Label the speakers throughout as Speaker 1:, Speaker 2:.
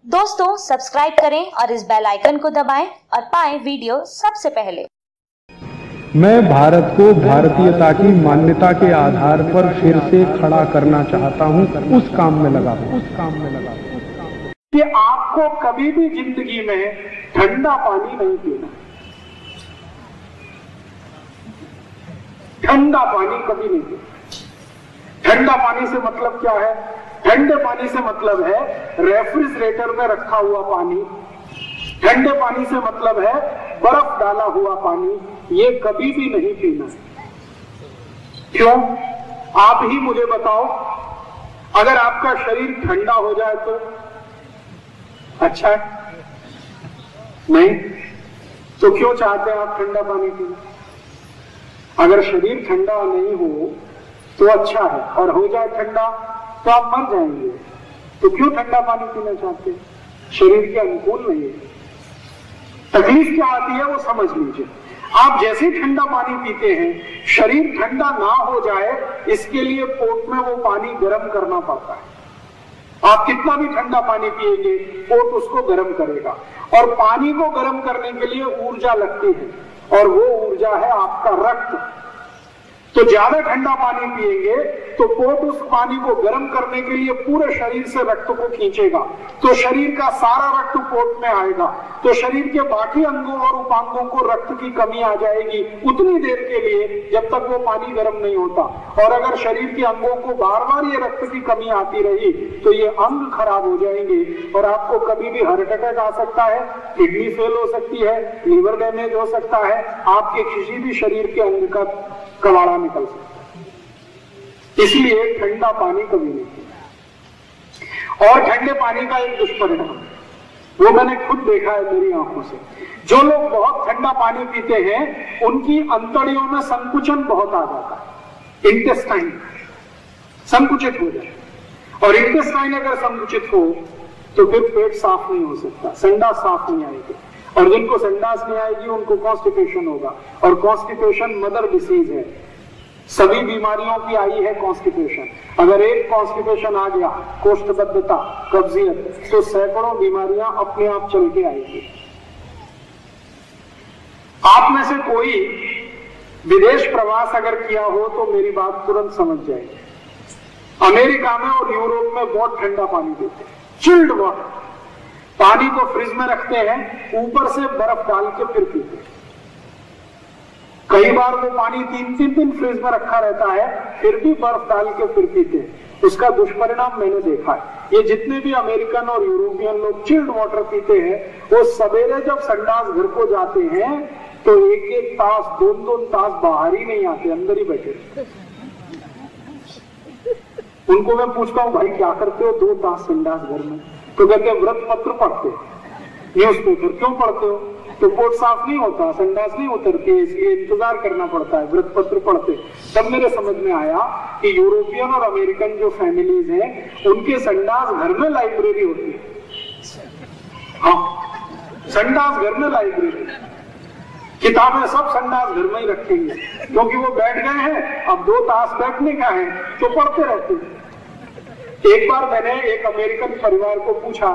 Speaker 1: दोस्तों सब्सक्राइब करें और इस बेल आइकन को दबाएं और पाएं वीडियो सबसे पहले।
Speaker 2: मैं भारत को भारतीयता की मान्यता के आधार पर फिर से खड़ा करना चाहता हूं, उस काम में लगा
Speaker 3: कि आपको कभी भी जिंदगी में ठंडा पानी नहीं पीना। ठंडा पानी कभी नहीं पीना। ठंडा पानी से मतलब क्या है? ठंडे पानी से मतलब है रेफ्रिजरेटर में रखा हुआ पानी। ठंडे पानी से मतलब है बर्फ डाला हुआ पानी। ये कभी भी नहीं पीना। क्यों? आप ही मुझे बताओ, अगर आपका शरीर ठंडा हो जाए तो अच्छा है? नहीं तो क्यों चाहते हैं आप ठंडा पानी पीना? अगर शरीर ठंडा नहीं हो तो अच्छा है, और हो जाए ठंडा तो आप मर जाएंगे। तो क्यों ठंडा पानी पीना चाहते हैं? शरीर के अनुकूल नहीं है। तकलीफ क्या आती है वो समझ लीजिए। आप जैसे ही ठंडा पानी पीते हैं, शरीर ठंडा ना हो जाए इसके लिए पोट में वो पानी गर्म करना पड़ता है। आप कितना भी ठंडा पानी पिएंगे, पोट उसको गर्म करेगा, और पानी को गर्म करने के लिए ऊर्जा लगती है, और वो ऊर्जा है आपका रक्त। तो ज्यादा ठंडा पानी पिएंगे तो पोट उस पानी को गर्म करने के लिए पूरे शरीर से रक्त को खींचेगा, तो शरीर का सारा रक्त पोट में आएगा, तो शरीर के बाकी अंगों और उपांगों को रक्त की कमी आ जाएगी उतनी देर के लिए जब तक वो पानी गर्म नहीं होता। और अगर शरीर के अंगों को बार बार ये रक्त की कमी आती रही तो ये अंग खराब हो जाएंगे, और आपको कभी भी हार्ट अटैक आ सकता है, किडनी फेल हो सकती है, लीवर डैमेज हो सकता है, आपके किसी भी शरीर के अंग का कबाड़ा निकल सकता है। इसलिए ठंडा पानी कभी नहीं पीना। और ठंडे पानी का एक दुष्परिणाम, वो मैंने खुद देखा है मेरी आंखों से। जो लोग बहुत ठंडा पानी पीते हैं उनकी अंतड़ियों में संकुचन बहुत आ जाता है, इंटेस्टाइन संकुचित हो जाए, और इंटेस्टाइन अगर संकुचित हो तो फिर पेट साफ नहीं हो सकता, संडास साफ नहीं आएगी, और जिनको संडास नहीं आएगी उनको कॉन्स्टिपेशन होगा, और कॉन्स्टिपेशन मदर डिसीज है। सभी बीमारियों की आई है कॉन्स्टिपेशन। अगर एक कॉन्स्टिपेशन आ गया, कोष्ठबद्धता, कब्जियत, तो सैकड़ों बीमारियां अपने आप चल के आएगी। आप में से कोई विदेश प्रवास अगर किया हो तो मेरी बात तुरंत समझ जाएगी। अमेरिका में और यूरोप में बहुत ठंडा पानी देते हैं, चिल्ड वाटर। पानी को फ्रिज में रखते हैं, ऊपर से बर्फ डाल के फिर पीते हैं। कई बार वो पानी 3-3 दिन फ्रिज में रखा रहता है, फिर भी बर्फ डाल के फिर पीते हैं। उसका दुष्परिणाम मैंने देखा है। ये जितने भी अमेरिकन और यूरोपियन लोग चिल्ड वाटर पीते हैं, वो सवेरे जब संडास घर को जाते हैं तो 1-1 तास 2-2 तास बाहर ही नहीं आते, अंदर ही बैठे। उनको मैं पूछता हूँ, भाई क्या करते हो 2 तास संडास घर में? तो कहते हैं व्रत पत्र पढ़ते, न्यूज़पेपर। क्यों पढ़ते हो? तो पोट साफ नहीं होता, संडास नहीं उतरती, इसलिए इंतजार करना पड़ता है, व्रत पत्र पढ़ते। तब मेरे समझ में आया कि यूरोपियन और अमेरिकन जो फैमिलीज हैं उनके संडास घर में लाइब्रेरी होती है। हाँ, संडास घर में लाइब्रेरी, किताबें सब संडास घर में ही रखेंगे, क्योंकि वो बैठ गए हैं, अब 2 तास बैठने का है तो पढ़ते रहते हैं। एक बार मैंने एक अमेरिकन परिवार को पूछा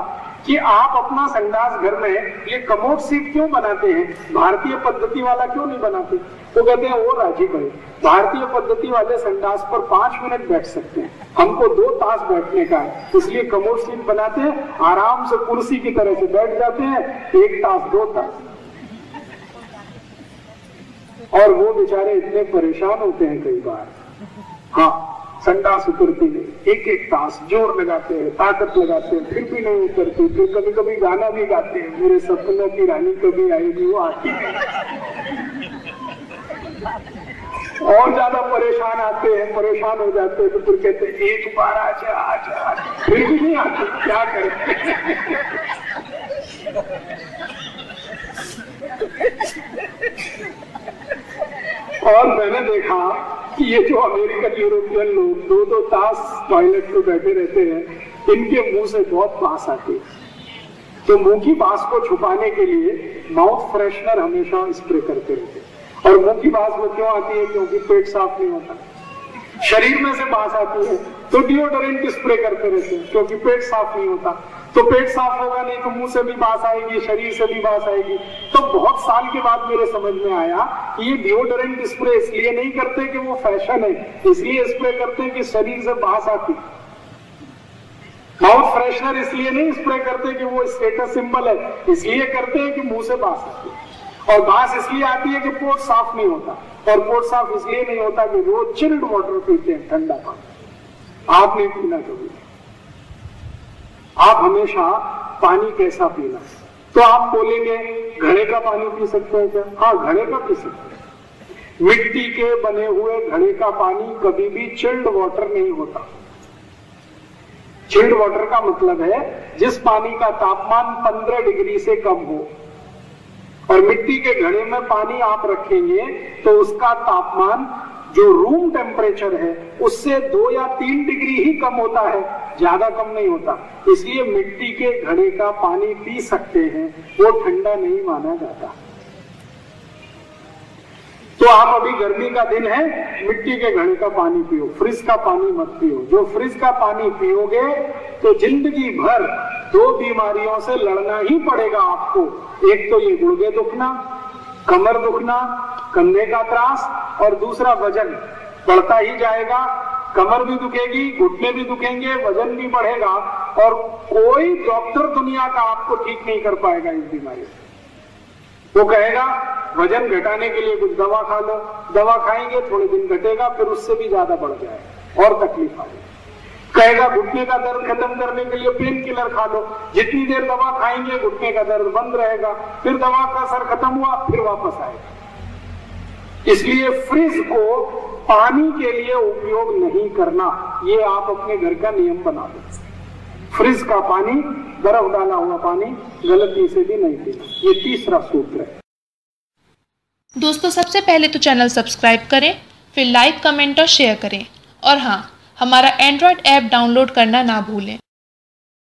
Speaker 3: कि आप अपना संडास घर में ये कमोड सीट क्यों बनाते हैं, भारतीय पद्धति वाला क्यों नहीं बनाते? तो कहते हैं वो राजी करे, भारतीय पद्धति वाले संडास पर 5 मिनट बैठ सकते हैं, हमको 2 तास बैठने का है, इसलिए कमोड सीट बनाते हैं, आराम से कुर्सी की तरह से बैठ जाते हैं, 1 तास 2 तास। और वो बेचारे इतने परेशान होते हैं कई बार, हाँ संडास उतरती नहीं, 1-1 तास जोर लगाते हैं, ताकत लगाते हैं, फिर भी नहीं उतरती। फिर कभी कभी गाना भी गाते हैं, मेरे सपनों की रानी कभी आएगी, वो आती नहीं। और ज्यादा परेशान आते हैं, परेशान हो जाते हैं, तो फिर कहते हैं 1 बार आजा आजा, फिर भी नहीं आते, क्या करें? और मैंने देखा कि ये जो अमेरिकन यूरोपियन लोग 2-2 तास टॉयलेट पे बैठे रहते हैं, इनके मुंह से बहुत बास आती है। तो मुंह की बास को छुपाने के लिए माउथ फ्रेशनर हमेशा स्प्रे करते रहते हैं। और मुंह की बास वो क्यों आती है? क्योंकि पेट साफ नहीं होता। शरीर में से बास आती है तो डिओडोरेंट स्प्रे करते रहते हैं, क्योंकि पेट साफ नहीं होता। तो पेट साफ होगा नहीं तो मुंह से भी बास आएगी, शरीर से भी बास आएगी। तो बहुत साल के बाद मेरे समझ में आया कि ये डिओडोरेंट स्प्रे इसलिए नहीं करते कि वो फैशन है, इसलिए स्प्रे करते हैं कि शरीर से बास आती। माउथ फ्रेशनर इसलिए नहीं स्प्रे करते कि वो स्टेटस सिंबल है, इसलिए करते हैं कि मुंह से बास आती है। और बास इसलिए आती है कि पोट साफ नहीं होता, और पोट साफ इसलिए नहीं होता कि रोज चिल्ड वाटर पीते हैं, ठंडा पानी। आप नहीं पीना कभी। आप हमेशा पानी कैसा पीना। तो आप बोलेंगे घड़े का पानी पी सकते हैं क्या? हाँ, घड़े का पी सकते हैं। मिट्टी के बने हुए घड़े का पानी कभी भी चिल्ड वाटर नहीं होता। चिल्ड वाटर का मतलब है जिस पानी का तापमान 15 डिग्री से कम हो। और मिट्टी के घड़े में पानी आप रखेंगे तो उसका तापमान जो रूम टेम्परेचर है उससे 2 या 3 डिग्री ही कम होता है, ज्यादा कम नहीं होता। इसलिए मिट्टी के घड़े का पानी पी सकते हैं, वो ठंडा नहीं माना जाता। तो आप अभी गर्मी का दिन है, मिट्टी के घड़े का पानी पियो, फ्रिज का पानी मत पियो। जो फ्रिज का पानी पियोगे तो जिंदगी भर 2 बीमारियों से लड़ना ही पड़ेगा आपको। एक तो ये गुर्दे दुखना, कमर दुखना, कंधे का त्रास, और दूसरा वजन बढ़ता ही जाएगा। कमर भी दुखेगी, घुटने भी दुखेंगे, वजन भी बढ़ेगा, और कोई डॉक्टर दुनिया का आपको ठीक नहीं कर पाएगा इस बीमारी से। वो कहेगा वजन घटाने के लिए कुछ दवा खा लो, दवा खाएंगे थोड़े दिन घटेगा, फिर उससे भी ज्यादा बढ़ जाएगा और तकलीफ आएगी। कहेगा घुटने का दर्द खत्म करने के लिए पेन किलर खा लो, जितनी देर दवा खाएंगे घुटने का दर्द बंद रहेगा, फिर दवा का असर खत्म हुआ फिर वापस आएगा। इसलिए फ्रिज को पानी के लिए उपयोग नहीं करना, ये आप अपने घर का नियम बना दो। फ्रिज का पानी, बर्फ डाला हुआ पानी गलती से भी नहीं पीना। ये तीसरा सूत्र है।
Speaker 4: दोस्तों, सबसे पहले तो चैनल सब्सक्राइब करें, फिर लाइक, कमेंट और शेयर करें। और हाँ, हमारा एंड्रॉयड ऐप डाउनलोड करना ना भूलें।